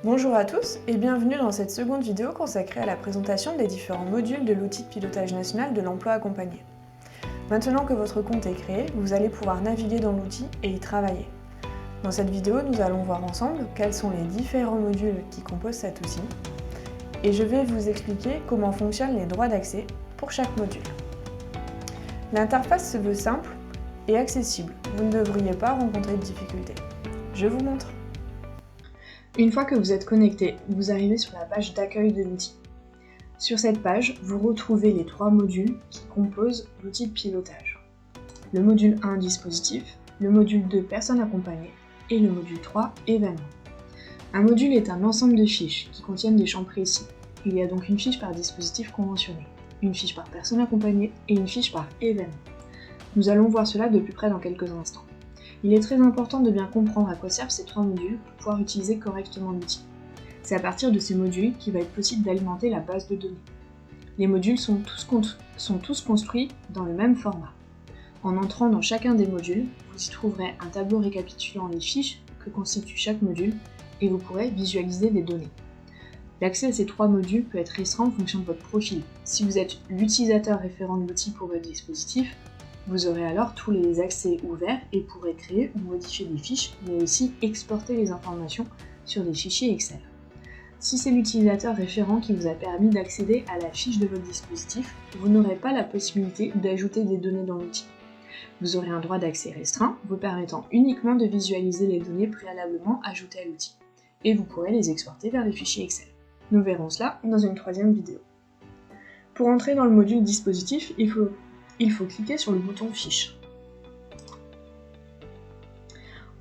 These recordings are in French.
Bonjour à tous et bienvenue dans cette seconde vidéo consacrée à la présentation des différents modules de l'outil de pilotage national de l'emploi accompagné. Maintenant que votre compte est créé, vous allez pouvoir naviguer dans l'outil et y travailler. Dans cette vidéo, nous allons voir ensemble quels sont les différents modules qui composent cet outil et je vais vous expliquer comment fonctionnent les droits d'accès pour chaque module. L'interface se veut simple et accessible, vous ne devriez pas rencontrer de difficultés. Je vous montre. Une fois que vous êtes connecté, vous arrivez sur la page d'accueil de l'outil. Sur cette page, vous retrouvez les 3 modules qui composent l'outil de pilotage. Le module 1 dispositif, le module 2 personnes accompagnées et le module 3 événements. Un module est un ensemble de fiches qui contiennent des champs précis. Il y a donc une fiche par dispositif conventionné, une fiche par personne accompagnée et une fiche par événement. Nous allons voir cela de plus près dans quelques instants. Il est très important de bien comprendre à quoi servent ces 3 modules pour pouvoir utiliser correctement l'outil. C'est à partir de ces modules qu'il va être possible d'alimenter la base de données. Les modules sont tous construits dans le même format. En entrant dans chacun des modules, vous y trouverez un tableau récapitulant les fiches que constitue chaque module et vous pourrez visualiser des données. L'accès à ces 3 modules peut être restreint en fonction de votre profil. Si vous êtes l'utilisateur référent de l'outil pour votre dispositif, vous aurez alors tous les accès ouverts et pourrez créer ou modifier des fiches, mais aussi exporter les informations sur des fichiers Excel. Si c'est l'utilisateur référent qui vous a permis d'accéder à la fiche de votre dispositif, vous n'aurez pas la possibilité d'ajouter des données dans l'outil. Vous aurez un droit d'accès restreint, vous permettant uniquement de visualiser les données préalablement ajoutées à l'outil, et vous pourrez les exporter vers les fichiers Excel. Nous verrons cela dans une 3e vidéo. Pour entrer dans le module dispositif, il faut cliquer sur le bouton Fiche.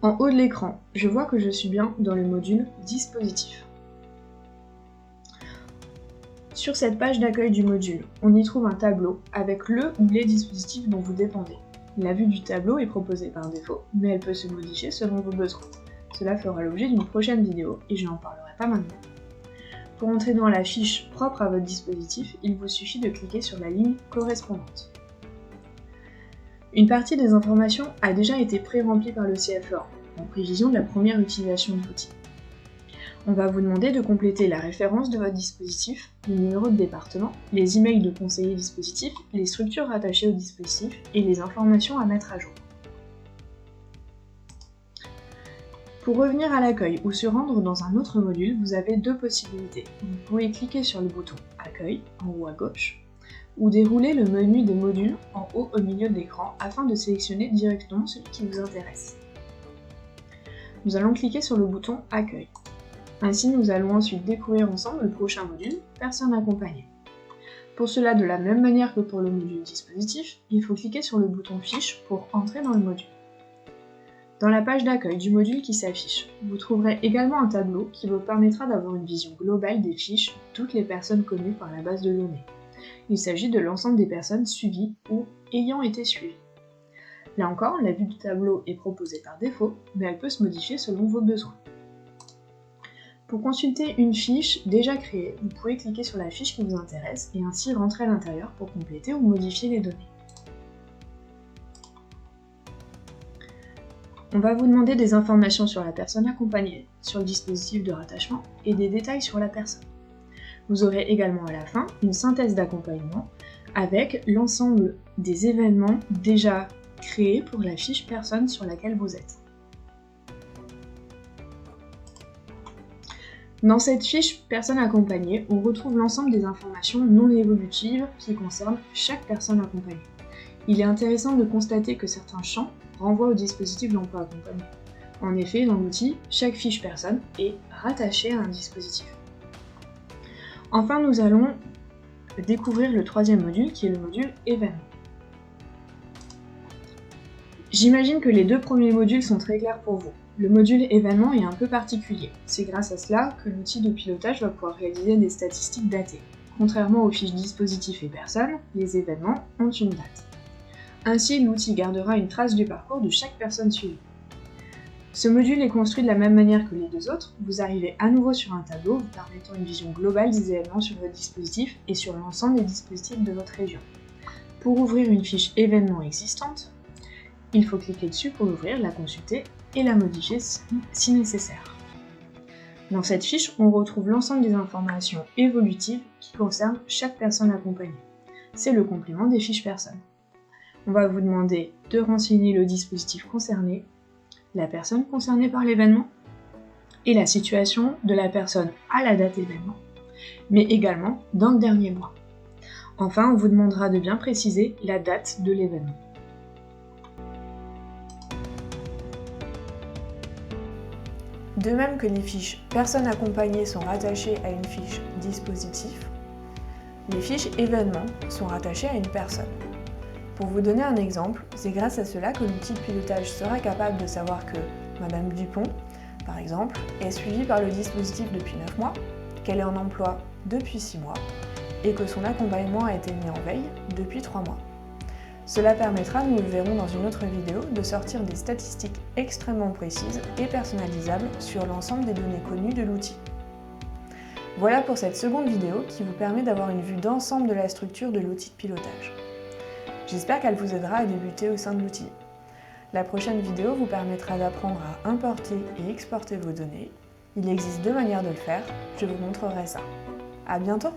En haut de l'écran, je vois que je suis bien dans le module Dispositif. Sur cette page d'accueil du module, on y trouve un tableau avec le ou les dispositifs dont vous dépendez. La vue du tableau est proposée par défaut, mais elle peut se modifier selon vos besoins. Cela fera l'objet d'une prochaine vidéo et je n'en parlerai pas maintenant. Pour entrer dans la fiche propre à votre dispositif, il vous suffit de cliquer sur la ligne correspondante. Une partie des informations a déjà été pré-remplie par le CFA en prévision de la première utilisation de l'outil. On va vous demander de compléter la référence de votre dispositif, le numéro de département, les emails de conseillers dispositifs, les structures rattachées au dispositif et les informations à mettre à jour. Pour revenir à l'accueil ou se rendre dans un autre module, vous avez 2 possibilités. Vous pouvez cliquer sur le bouton Accueil en haut à gauche, ou dérouler le menu des modules en haut au milieu de l'écran afin de sélectionner directement celui qui vous intéresse. Nous allons cliquer sur le bouton Accueil. Ainsi, nous allons ensuite découvrir ensemble le prochain module, Personne accompagnée. Pour cela, de la même manière que pour le module Dispositif, il faut cliquer sur le bouton Fiche pour entrer dans le module. Dans la page d'accueil du module qui s'affiche, vous trouverez également un tableau qui vous permettra d'avoir une vision globale des fiches de toutes les personnes connues par la base de données. Il s'agit de l'ensemble des personnes suivies ou ayant été suivies. Là encore, la vue du tableau est proposée par défaut, mais elle peut se modifier selon vos besoins. Pour consulter une fiche déjà créée, vous pouvez cliquer sur la fiche qui vous intéresse et ainsi rentrer à l'intérieur pour compléter ou modifier les données. On va vous demander des informations sur la personne accompagnée, sur le dispositif de rattachement et des détails sur la personne. Vous aurez également à la fin une synthèse d'accompagnement avec l'ensemble des événements déjà créés pour la fiche personne sur laquelle vous êtes. Dans cette fiche personne accompagnée, on retrouve l'ensemble des informations non évolutives qui concernent chaque personne accompagnée. Il est intéressant de constater que certains champs renvoient au dispositif d'emploi accompagné. En effet, dans l'outil, chaque fiche personne est rattachée à un dispositif. Enfin, nous allons découvrir le 3e module qui est le module événements. J'imagine que les 2 premiers modules sont très clairs pour vous. Le module événements est un peu particulier. C'est grâce à cela que l'outil de pilotage va pouvoir réaliser des statistiques datées. Contrairement aux fiches dispositifs et personnes, les événements ont une date. Ainsi, l'outil gardera une trace du parcours de chaque personne suivie. Ce module est construit de la même manière que les 2 autres. Vous arrivez à nouveau sur un tableau vous permettant une vision globale des événements sur votre dispositif et sur l'ensemble des dispositifs de votre région. Pour ouvrir une fiche événements existante, il faut cliquer dessus pour l'ouvrir, la consulter et la modifier si nécessaire. Dans cette fiche, on retrouve l'ensemble des informations évolutives qui concernent chaque personne accompagnée. C'est le complément des fiches personnes. On va vous demander de renseigner le dispositif concerné, la personne concernée par l'événement et la situation de la personne à la date événement, mais également dans le dernier mois. Enfin, on vous demandera de bien préciser la date de l'événement. De même que les fiches personnes accompagnées sont rattachées à une fiche dispositif, les fiches événements sont rattachées à une personne. Pour vous donner un exemple, c'est grâce à cela que l'outil de pilotage sera capable de savoir que Madame Dupont, par exemple, est suivie par le dispositif depuis 9 mois, qu'elle est en emploi depuis 6 mois et que son accompagnement a été mis en veille depuis 3 mois. Cela permettra, nous le verrons dans une autre vidéo, de sortir des statistiques extrêmement précises et personnalisables sur l'ensemble des données connues de l'outil. Voilà pour cette seconde vidéo qui vous permet d'avoir une vue d'ensemble de la structure de l'outil de pilotage. J'espère qu'elle vous aidera à débuter au sein de l'outil. La prochaine vidéo vous permettra d'apprendre à importer et exporter vos données. Il existe 2 manières de le faire, je vous montrerai ça. À bientôt!